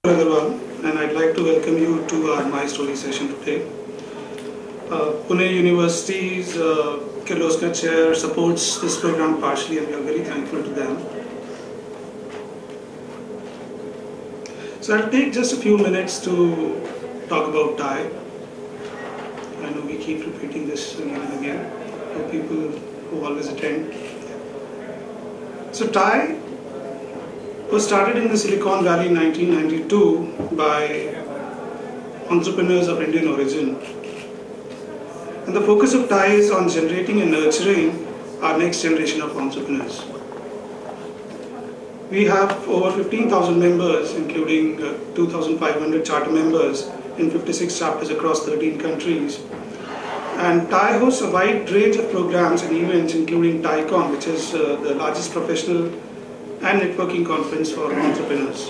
Agarwal, and I'd like to welcome you to our My Story session today. Pune University's Kirloskar Chair supports this program partially, and we are very thankful to them. So I'll take just a few minutes to talk about TIE. I know we keep repeating this again and again for people who always attend. So TIE was started in the Silicon Valley in 1992 by entrepreneurs of Indian origin. And the focus of TIE is on generating and nurturing our next generation of entrepreneurs. We have over 15,000 members, including 2,500 charter members in 56 chapters across 13 countries. And TIE hosts a wide range of programs and events, including TIECon, which is the largest professional and networking conference for entrepreneurs.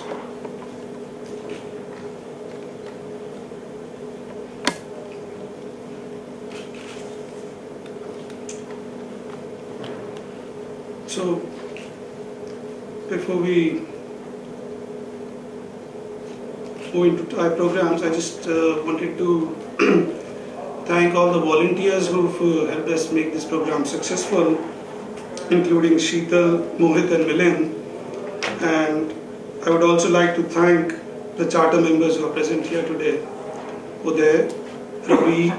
So, before we go into TIE programs, I just wanted to thank all the volunteers who've helped us make this program successful, including Sheetal, Mohit and Milind. And I would also like to thank the charter members who are present here today: Uday, Ravi,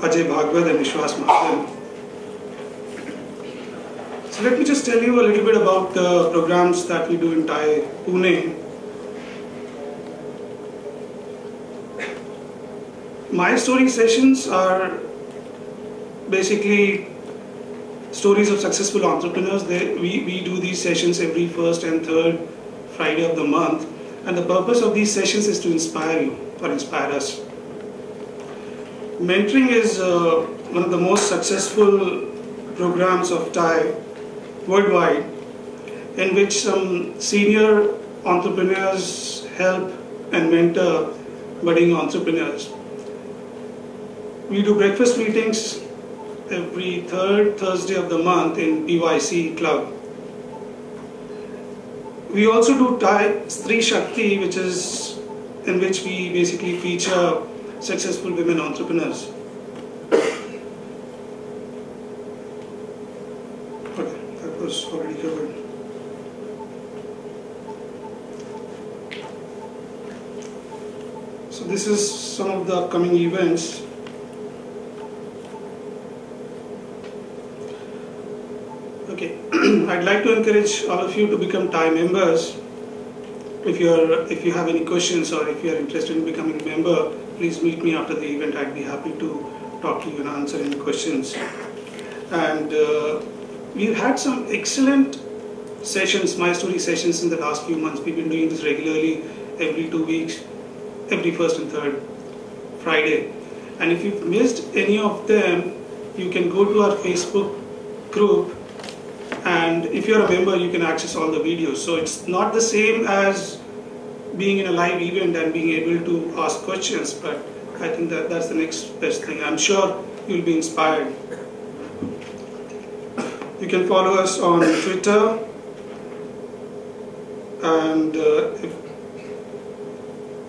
Ajay Bhagwat and Vishwas Mahajan. So let me just tell you a little bit about the programs that we do in TIE Pune. My Story sessions are basically stories of successful entrepreneurs. We do these sessions every first and third Friday of the month, and the purpose of these sessions is to inspire you or inspire us. Mentoring is one of the most successful programs of TIE worldwide, in which some senior entrepreneurs help and mentor budding entrepreneurs. We do breakfast meetings every third Thursday of the month in PYC Club. We also do TIE Stree Shakti, which is in which we basically feature successful women entrepreneurs. Okay, that was already covered. So this is some of the upcoming events. Okay, I'd like to encourage all of you to become TIE members. If you have any questions or if you are interested in becoming a member, please meet me after the event. I'd be happy to talk to you and answer any questions. And we've had some excellent sessions, My Story sessions in the last few months. We've been doing this regularly every 2 weeks, every first and third Friday. And if you've missed any of them, you can go to our Facebook group. And if you're a member, you can access all the videos. So it's not the same as being in a live event and being able to ask questions, but I think that's the next best thing. I'm sure you'll be inspired. You can follow us on Twitter, and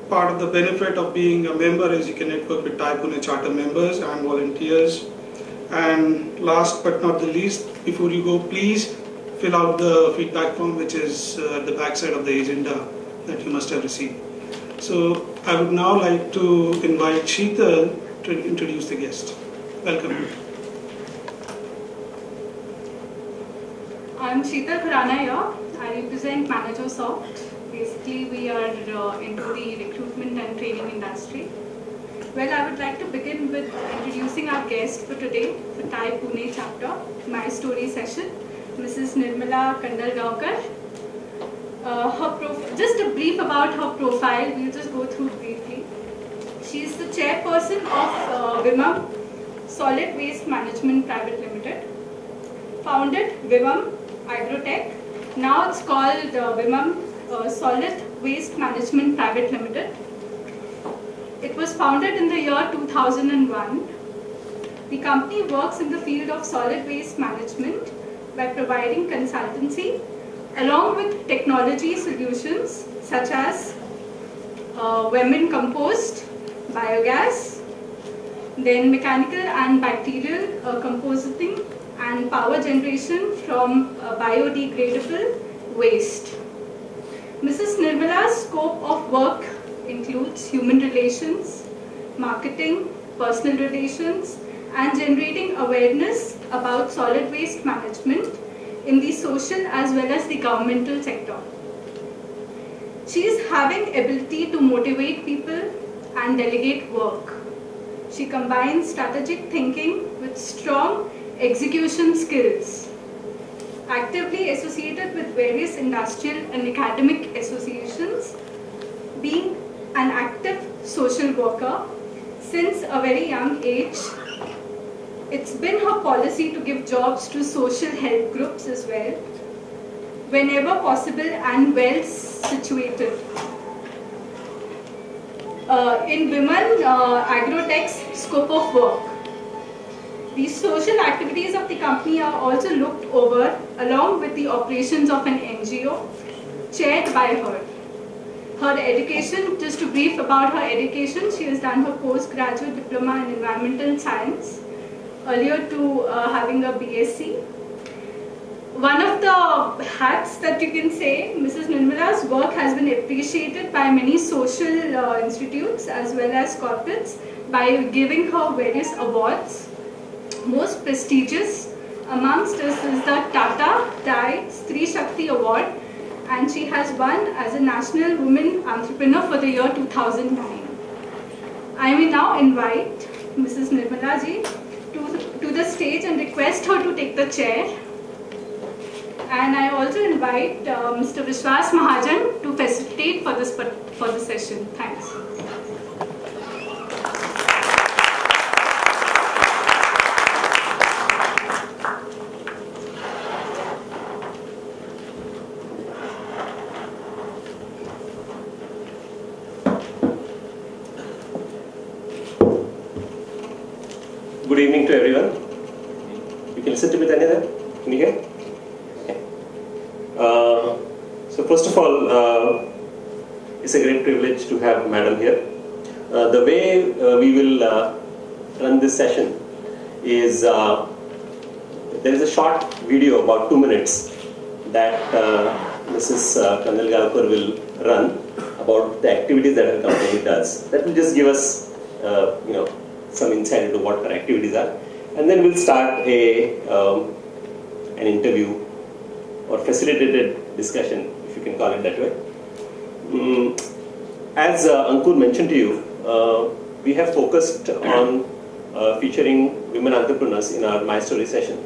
part of the benefit of being a member is you can network with TIE Pune charter members and volunteers. And last but not the least, before you go, please fill out the feedback form, which is at the back side of the agenda that you must have received. So I would now like to invite Sheetal to introduce the guest. Welcome. I'm Sheetal Khurana here. I represent Managersoft. Basically, we are into the recruitment and training industry. Well, I would like to begin with introducing our guest for today, for TIE Pune chapter, My Story session, Mrs. Nirmala Kandalgaonkar. Just a brief about her profile, we'll just go through briefly. She is the chairperson of Vimam Solid Waste Management Private Limited, founded Vimam Agrotech. Now it's called Vimam Solid Waste Management Private Limited. It was founded in the year 2001. The company works in the field of solid waste management by providing consultancy along with technology solutions such as Women compost, biogas, then mechanical and bacterial compositing and power generation from biodegradable waste. Mrs. Nirmala's scope of work includes human relations, marketing, personal relations, and generating awareness about solid waste management in the social as well as the governmental sector. She is having ability to motivate people and delegate work. She combines strategic thinking with strong execution skills. Actively associated with various industrial and academic associations, being an active social worker since a very young age. It's been her policy to give jobs to social help groups as well, whenever possible and well situated. In Women Agrotech's scope of work, the social activities of the company are also looked over along with the operations of an NGO chaired by her. Her education, just to brief about her education, she has done her postgraduate diploma in environmental science, earlier to having a BSc. One of the hats that you can say, Mrs. Nirmala's work has been appreciated by many social institutes as well as corporates by giving her various awards. Most prestigious amongst us is the Tata TiE Stree Shakti Award, and she has won as a National Women Entrepreneur for the year 2009. I may now invite Mrs. Nirmala ji to the stage and request her to take the chair. And I also invite Mr. Vishwas Mahajan to facilitate for this session. Thanks. Good evening to everyone. You can listen to me, Tanya? Can you hear? So first of all, it's a great privilege to have Madam here. The way we will run this session is there is a short video about 2 minutes that Mrs. Kanal Galkar will run about the activities that her company does. That will just give us some insight into what her activities are, and then we'll start an interview or facilitated discussion, if you can call it that way. As Ankur mentioned to you, we have focused on featuring women entrepreneurs in our My Story session.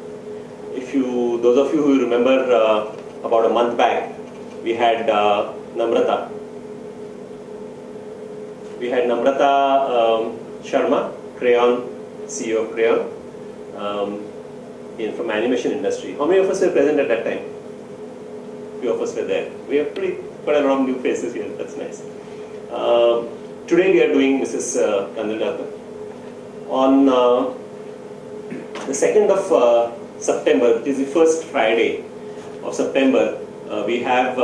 Those of you who remember, about a month back, we had Namrata. We had Namrata Sharma, Crayon, CEO of Crayon, from animation industry. How many of us were present at that time? Few of us were there. We have quite a lot of new faces here. That's nice. Today we are doing Mrs. Kanal Galkar. On the 2nd of September, which is the first Friday of September, we have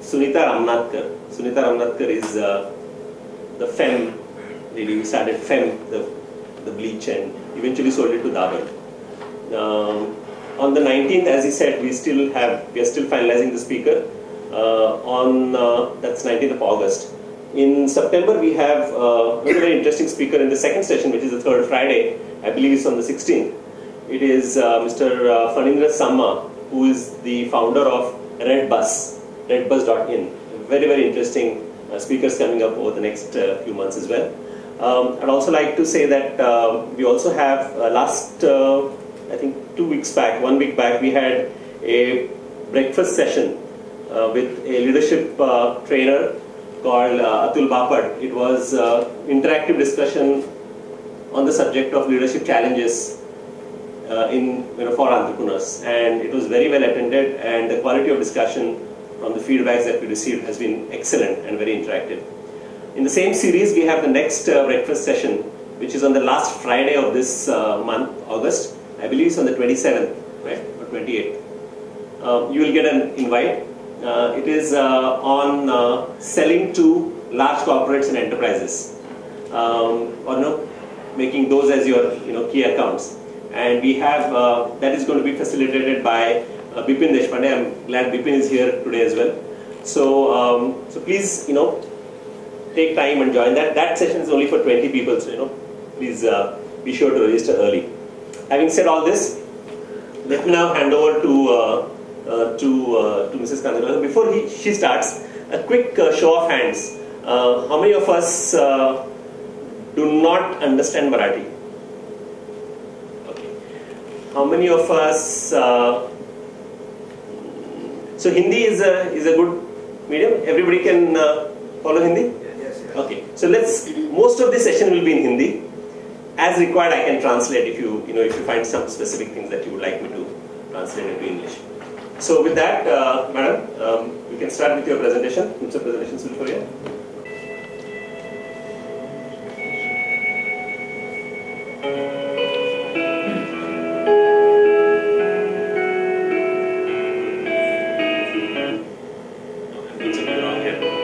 Sunita Ramnathkar. Sunita Ramnathkar is the Femme lady who started Femme, the bleach, and eventually sold it to Dabur. On the 19th, as he said, we are still finalizing the speaker. That's 19th of August. In September, we have a very interesting speaker in the second session, which is the third Friday. I believe it's on the 16th. It is Mr. Phanindra Samma, who is the founder of Redbus, redbus.in. Very, very interesting speakers coming up over the next few months as well. I'd also like to say that we also have last, I think 1 week back, we had a breakfast session with a leadership trainer called Atul Bapad. It was interactive discussion on the subject of leadership challenges for entrepreneurs, and it was very well attended, and the quality of discussion from the feedbacks that we received has been excellent and very interactive. In the same series, we have the next breakfast session, which is on the last Friday of this month, August. I believe it's on the 27th, right, or 28th. You will get an invite. It is on selling to large corporates and enterprises, or making those as your key accounts. And we have that is going to be facilitated by Bipin Deshpande. I'm glad Bipin is here today as well. So so please take time and join that. That session is only for 20 people. So please be sure to register early. Having said all this, let me now hand over to Mrs. Kandala. Before she starts, a quick show of hands. How many of us do not understand Marathi? Okay. How many of us? So Hindi is a good medium. Everybody can follow Hindi. Yes. Okay. So most of this session will be in Hindi. As required, I can translate if you find some specific things that you would like me to translate into English. So with that, madam, you can start with your presentation. What's your presentation, Sulfuria? I'm doing something wrong here.